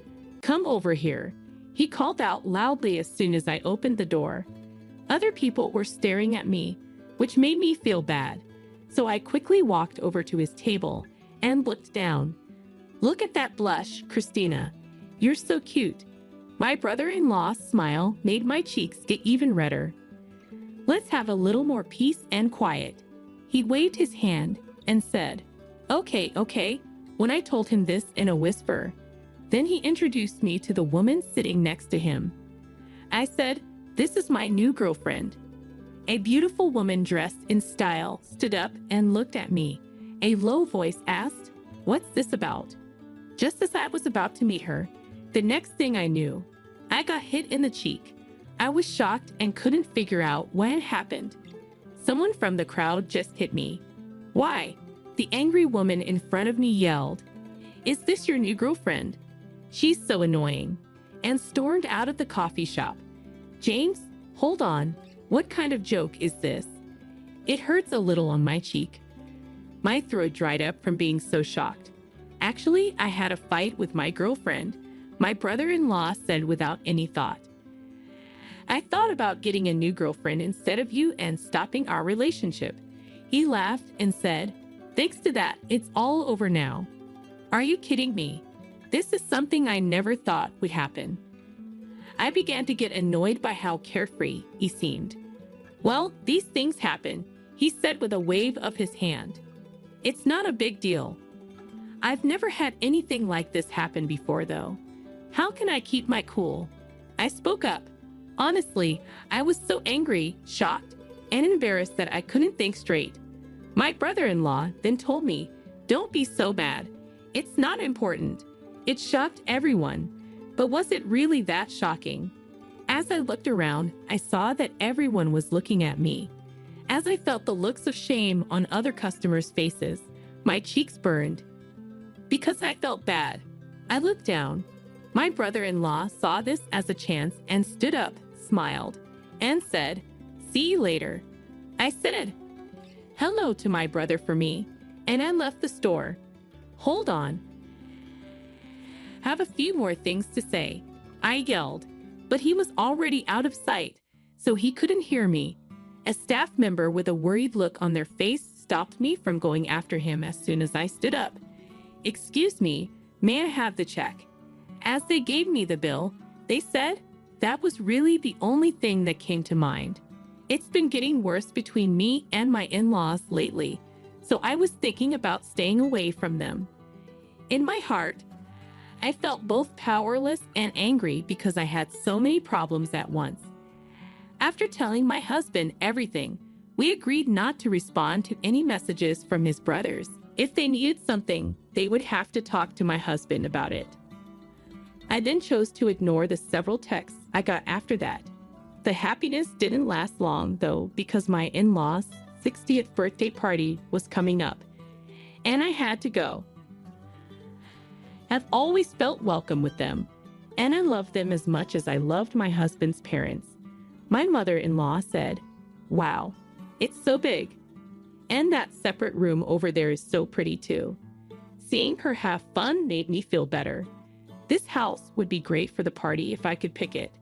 come over here. He called out loudly as soon as I opened the door. Other people were staring at me, which made me feel bad, so I quickly walked over to his table and looked down. Look at that blush, Christina. You're so cute. My brother-in-law's smile made my cheeks get even redder. Let's have a little more peace and quiet. He waved his hand and said, Okay, when I told him this in a whisper. Then he introduced me to the woman sitting next to him. I said, "This is my new girlfriend." A beautiful woman dressed in style stood up and looked at me. A low voice asked, "What's this about?" Just as I was about to meet her, the next thing I knew, I got hit in the cheek. I was shocked and couldn't figure out what had happened. Someone from the crowd just hit me. Why? The angry woman in front of me yelled, "Is this your new girlfriend? She's so annoying," and stormed out of the coffee shop. James, hold on. What kind of joke is this? It hurts a little on my cheek. My throat dried up from being so shocked. Actually, I had a fight with my girlfriend, my brother-in-law said without any thought. I thought about getting a new girlfriend instead of you and stopping our relationship. He laughed and said, "Thanks to that, it's all over now." Are you kidding me? This is something I never thought would happen. I began to get annoyed by how carefree he seemed. Well, these things happen, he said with a wave of his hand. It's not a big deal. I've never had anything like this happen before, though. How can I keep my cool? I spoke up. Honestly, I was so angry, shocked, and embarrassed that I couldn't think straight. My brother-in-law then told me, "Don't be so bad. It's not important." It shocked everyone. But was it really that shocking? As I looked around, I saw that everyone was looking at me. As I felt the looks of shame on other customers' faces, my cheeks burned. Because I felt bad, I looked down. My brother-in-law saw this as a chance and stood up, smiled, and said, "See you later." I said hello to my brother for me, and I left the store. Hold on. Have a few more things to say, I yelled, but he was already out of sight, so he couldn't hear me. A staff member with a worried look on their face stopped me from going after him as soon as I stood up. "Excuse me, may I have the check?" As they gave me the bill, they said that was really the only thing that came to mind. It's been getting worse between me and my in-laws lately, so I was thinking about staying away from them. In my heart, I felt both powerless and angry because I had so many problems at once. After telling my husband everything, we agreed not to respond to any messages from his brothers. If they needed something, they would have to talk to my husband about it. I then chose to ignore the several texts I got after that. The happiness didn't last long, though, because my in-laws' 60th birthday party was coming up, and I had to go. I've always felt welcome with them, and I loved them as much as I loved my husband's parents. My mother-in-law said, "Wow, it's so big. And that separate room over there is so pretty too." Seeing her have fun made me feel better. This house would be great for the party if I could pick it.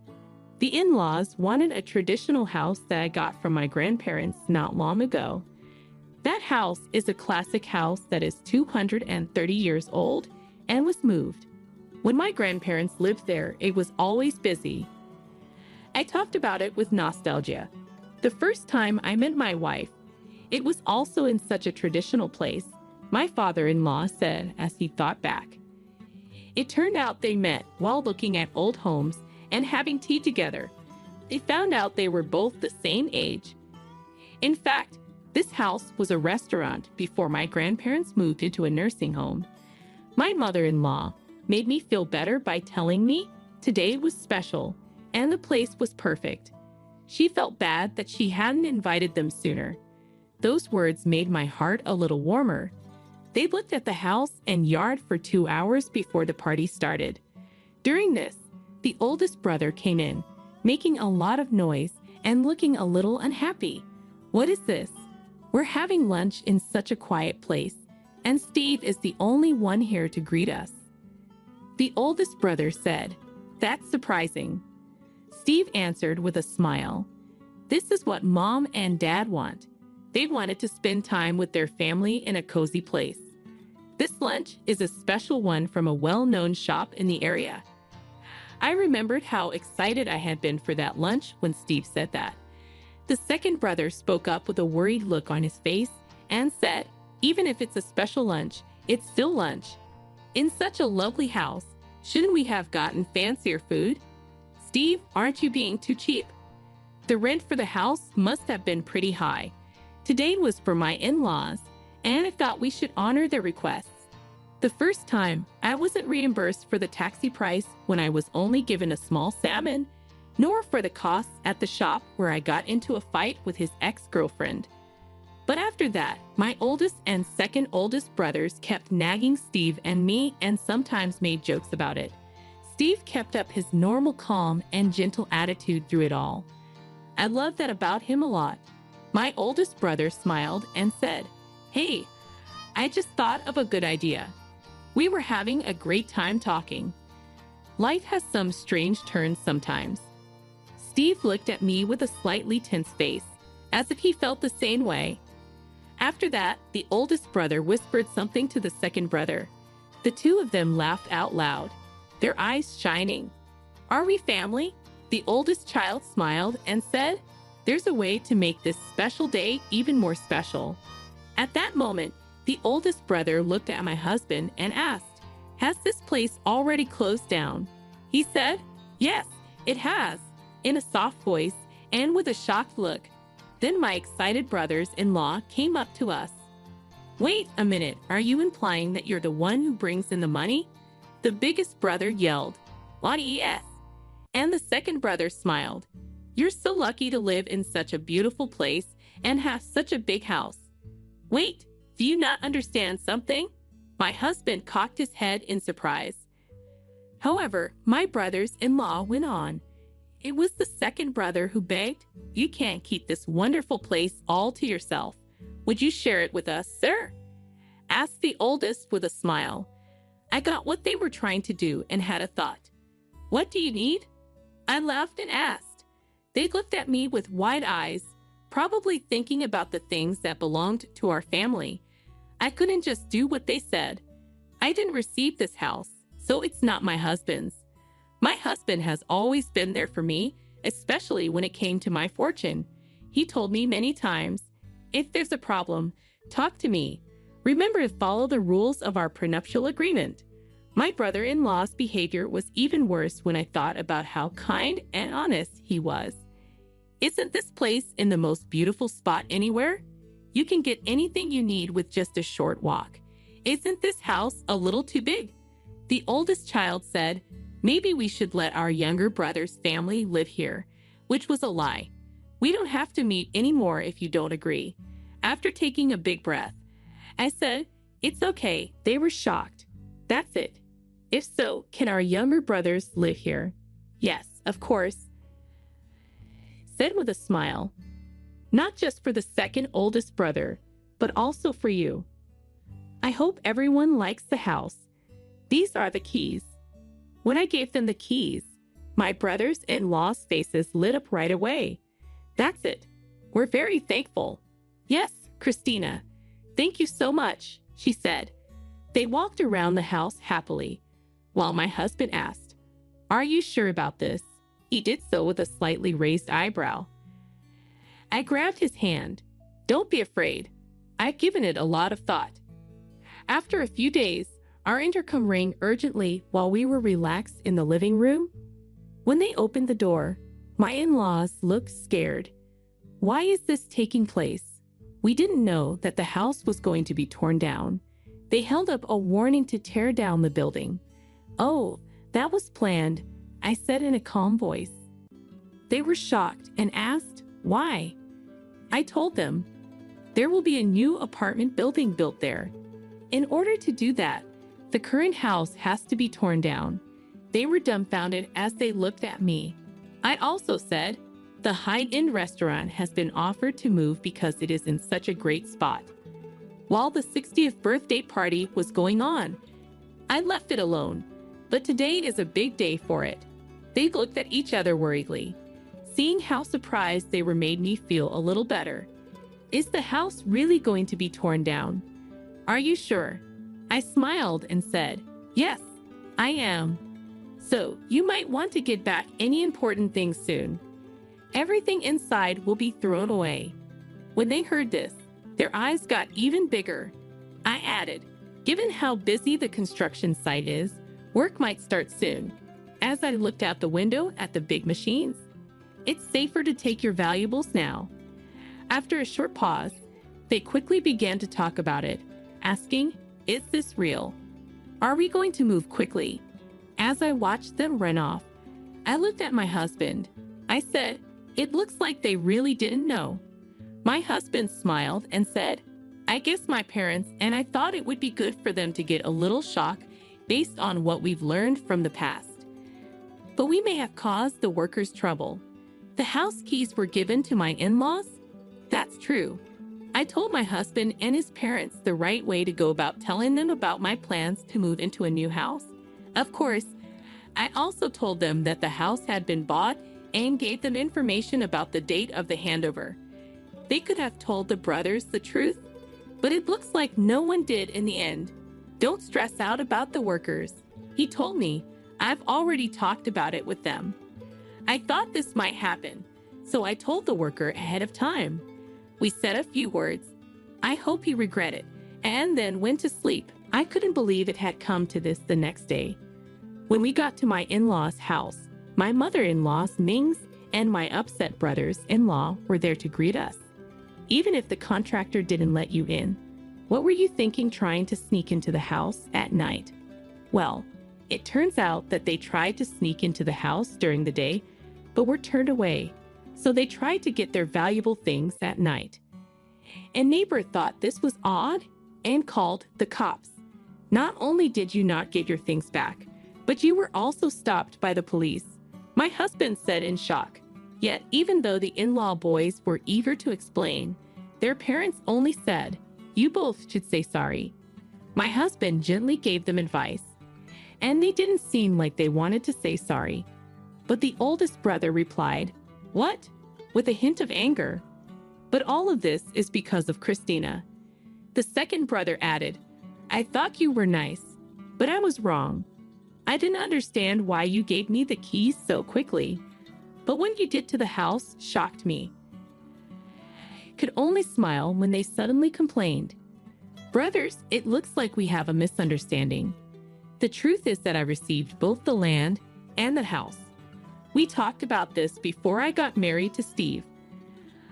The in-laws wanted a traditional house that I got from my grandparents not long ago. That house is a classic house that is 230 years old and was moved. When my grandparents lived there, it was always busy. I talked about it with nostalgia. The first time I met my wife, it was also in such a traditional place, my father-in-law said as he thought back. It turned out they met while looking at old homes and having tea together. They found out they were both the same age. In fact, this house was a restaurant before my grandparents moved into a nursing home. My mother-in-law made me feel better by telling me today was special and the place was perfect. She felt bad that she hadn't invited them sooner. Those words made my heart a little warmer. They looked at the house and yard for 2 hours before the party started. During this, the oldest brother came in, making a lot of noise and looking a little unhappy. "What is this? We're having lunch in such a quiet place, and Steve is the only one here to greet us." The oldest brother said, "That's surprising." Steve answered with a smile. "This is what Mom and Dad want. They wanted to spend time with their family in a cozy place. This lunch is a special one from a well-known shop in the area." I remembered how excited I had been for that lunch when Steve said that. The second brother spoke up with a worried look on his face and said, "Even if it's a special lunch, it's still lunch. In such a lovely house, shouldn't we have gotten fancier food? Steve, aren't you being too cheap? The rent for the house must have been pretty high. Today was for my in-laws, and I thought we should honor their requests. The first time, I wasn't reimbursed for the taxi price when I was only given a small salmon, nor for the costs at the shop where I got into a fight with his ex-girlfriend. But after that, my oldest and second oldest brothers kept nagging Steve and me and sometimes made jokes about it. Steve kept up his normal calm and gentle attitude through it all. I love that about him a lot." My oldest brother smiled and said, "Hey, I just thought of a good idea." We were having a great time talking. Life has some strange turns sometimes. Steve looked at me with a slightly tense face, as if he felt the same way. After that, the oldest brother whispered something to the second brother. The two of them laughed out loud, their eyes shining. "Are we family?" The oldest child smiled and said, "There's a way to make this special day even more special." At that moment, the oldest brother looked at my husband and asked, "Has this place already closed down?" He said, "Yes, it has," in a soft voice and with a shocked look. Then my excited brothers-in-law came up to us. "Wait a minute, are you implying that you're the one who brings in the money?" The biggest brother yelled, "Yes." And the second brother smiled. "You're so lucky to live in such a beautiful place and have such a big house." "Wait, do you not understand something?" My husband cocked his head in surprise. However, my brothers-in-law went on. It was the second brother who begged, "You can't keep this wonderful place all to yourself. Would you share it with us, sir?" Asked the oldest with a smile. I got what they were trying to do and had a thought. "What do you need?" I laughed and asked. They looked at me with wide eyes, probably thinking about the things that belonged to our family. I couldn't just do what they said. I didn't receive this house, so it's not my husband's. My husband has always been there for me, especially when it came to my fortune. He told me many times, "If there's a problem, talk to me. Remember to follow the rules of our prenuptial agreement." My brother-in-law's behavior was even worse when I thought about how kind and honest he was. "Isn't this place in the most beautiful spot anywhere? You can get anything you need with just a short walk. Isn't this house a little too big?" The oldest child said, maybe we should let our younger brother's family live here, which was a lie. We don't have to meet anymore if you don't agree. After taking a big breath, I said, it's okay. They were shocked. That's it. If so, can our younger brothers live here? Yes, of course. Said with a smile. Not just for the second oldest brother, but also for you. I hope everyone likes the house. These are the keys. When I gave them the keys, my brothers-in-law's faces lit up right away. That's it. We're very thankful. Yes, Christina. Thank you so much, she said. They walked around the house happily, while my husband asked, are you sure about this? He did so with a slightly raised eyebrow. I grabbed his hand. Don't be afraid. I've given it a lot of thought. After a few days, our intercom rang urgently while we were relaxed in the living room. When they opened the door, my in-laws looked scared. Why is this taking place? We didn't know that the house was going to be torn down. They held up a warning to tear down the building. Oh, that was planned, I said in a calm voice. They were shocked and asked, why? I told them, there will be a new apartment building built there. In order to do that, the current house has to be torn down. They were dumbfounded as they looked at me. I also said, the high-end restaurant has been offered to move because it is in such a great spot. While the 60th birthday party was going on, I left it alone, but today is a big day for it. They looked at each other worriedly. Seeing how surprised they were made me feel a little better. Is the house really going to be torn down? Are you sure? I smiled and said, yes, I am. So you might want to get back any important things soon. Everything inside will be thrown away. When they heard this, their eyes got even bigger. I added, given how busy the construction site is, work might start soon. As I looked out the window at the big machines, it's safer to take your valuables now. After a short pause, they quickly began to talk about it, asking, is this real? Are we going to move quickly? As I watched them run off, I looked at my husband. I said, it looks like they really didn't know. My husband smiled and said, I guess my parents and I thought it would be good for them to get a little shock based on what we've learned from the past. But we may have caused the workers trouble. The house keys were given to my in-laws? That's true. I told my husband and his parents the right way to go about telling them about my plans to move into a new house. Of course, I also told them that the house had been bought and gave them information about the date of the handover. They could have told the brothers the truth, but it looks like no one did in the end. Don't stress out about the workers. He told me, I've already talked about it with them. I thought this might happen, so I told the worker ahead of time. We said a few words. I hope he regretted, and then went to sleep. I couldn't believe it had come to this the next day. When we got to my in-law's house, my mother-in-law's Mings and my upset brothers-in-law were there to greet us. Even if the contractor didn't let you in, what were you thinking trying to sneak into the house at night? Well, it turns out that they tried to sneak into the house during the day, but were turned away. So they tried to get their valuable things at night. A neighbor thought this was odd and called the cops. Not only did you not get your things back, but you were also stopped by the police. My husband said in shock. Yet, even though the in-law boys were eager to explain, their parents only said, you both should say sorry. My husband gently gave them advice, and they didn't seem like they wanted to say sorry. But the oldest brother replied, what? With a hint of anger. But all of this is because of Christina. The second brother added, I thought you were nice, but I was wrong. I didn't understand why you gave me the keys so quickly. But what you did to the house shocked me. Could only smile when they suddenly complained. Brothers, it looks like we have a misunderstanding. The truth is that I received both the land and the house. We talked about this before I got married to Steve.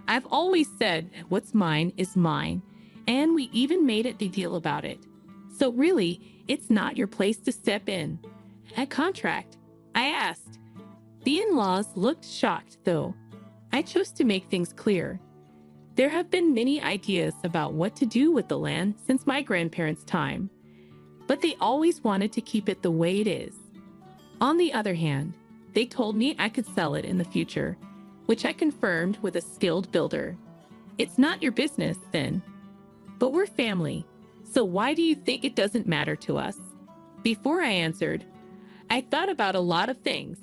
I've always said what's mine is mine, and we even made a big deal about it. So really, it's not your place to step in. A contract, I asked. The in-laws looked shocked, though. I chose to make things clear. There have been many ideas about what to do with the land since my grandparents' time, but they always wanted to keep it the way it is. On the other hand, they told me I could sell it in the future, which I confirmed with a skilled builder. It's not your business, then. But we're family, so why do you think it doesn't matter to us? Before I answered, I thought about a lot of things.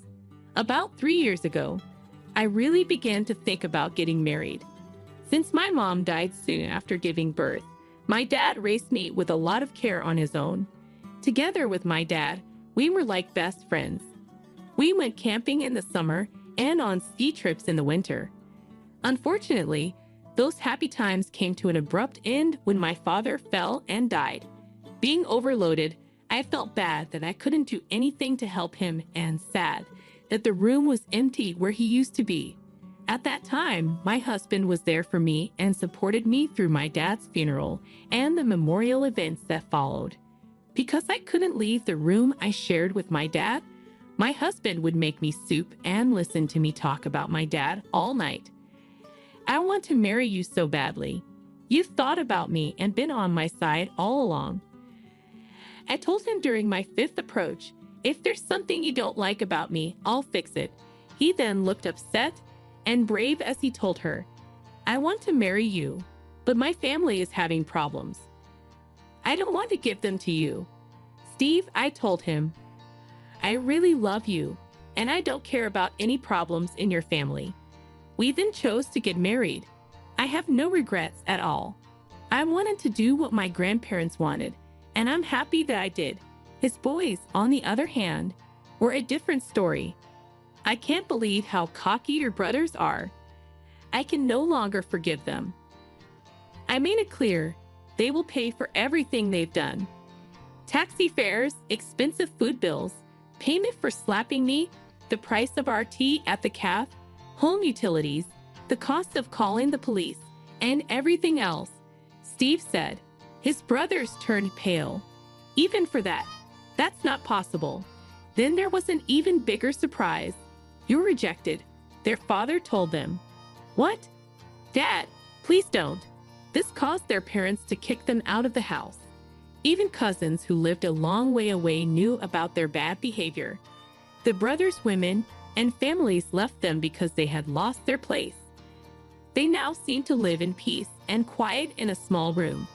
About 3 years ago, I really began to think about getting married. Since my mom died soon after giving birth, my dad raised me with a lot of care on his own. Together with my dad, we were like best friends. We went camping in the summer and on ski trips in the winter. Unfortunately, those happy times came to an abrupt end when my father fell and died. Being overloaded, I felt bad that I couldn't do anything to help him and sad that the room was empty where he used to be. At that time, my husband was there for me and supported me through my dad's funeral and the memorial events that followed. Because I couldn't leave the room I shared with my dad, my husband would make me soup and listen to me talk about my dad all night. I want to marry you so badly. You've thought about me and been on my side all along. I told him during my 5th approach, if there's something you don't like about me, I'll fix it. He then looked upset and brave as he told her, I want to marry you, but my family is having problems. I don't want to give them to you. Steve, I told him, I really love you, and I don't care about any problems in your family. We then chose to get married. I have no regrets at all. I wanted to do what my grandparents wanted, and I'm happy that I did. His boys, on the other hand, were a different story. I can't believe how cocky your brothers are. I can no longer forgive them. I made it clear they will pay for everything they've done. Taxi fares, expensive food bills, payment for slapping me, the price of our tea at the cafe, home utilities, the cost of calling the police, and everything else. Steve said. His brothers turned pale. Even for that, that's not possible. Then there was an even bigger surprise. You're rejected, their father told them. What? Dad, please don't. This caused their parents to kick them out of the house. Even cousins who lived a long way away knew about their bad behavior. The brothers' women and families left them because they had lost their place. They now seem to live in peace and quiet in a small room.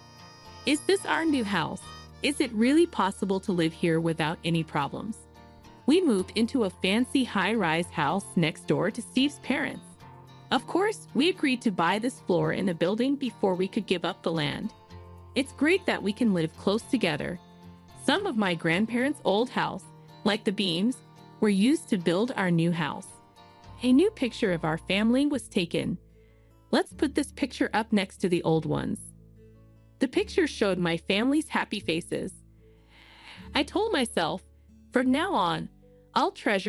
Is this our new house? Is it really possible to live here without any problems? We moved into a fancy high-rise house next door to Steve's parents. Of course, we agreed to buy this floor in the building before we could give up the land. It's great that we can live close together. Some of my grandparents' old house, like the beams, were used to build our new house. A new picture of our family was taken. Let's put this picture up next to the old ones. The picture showed my family's happy faces. I told myself, from now on, I'll treasure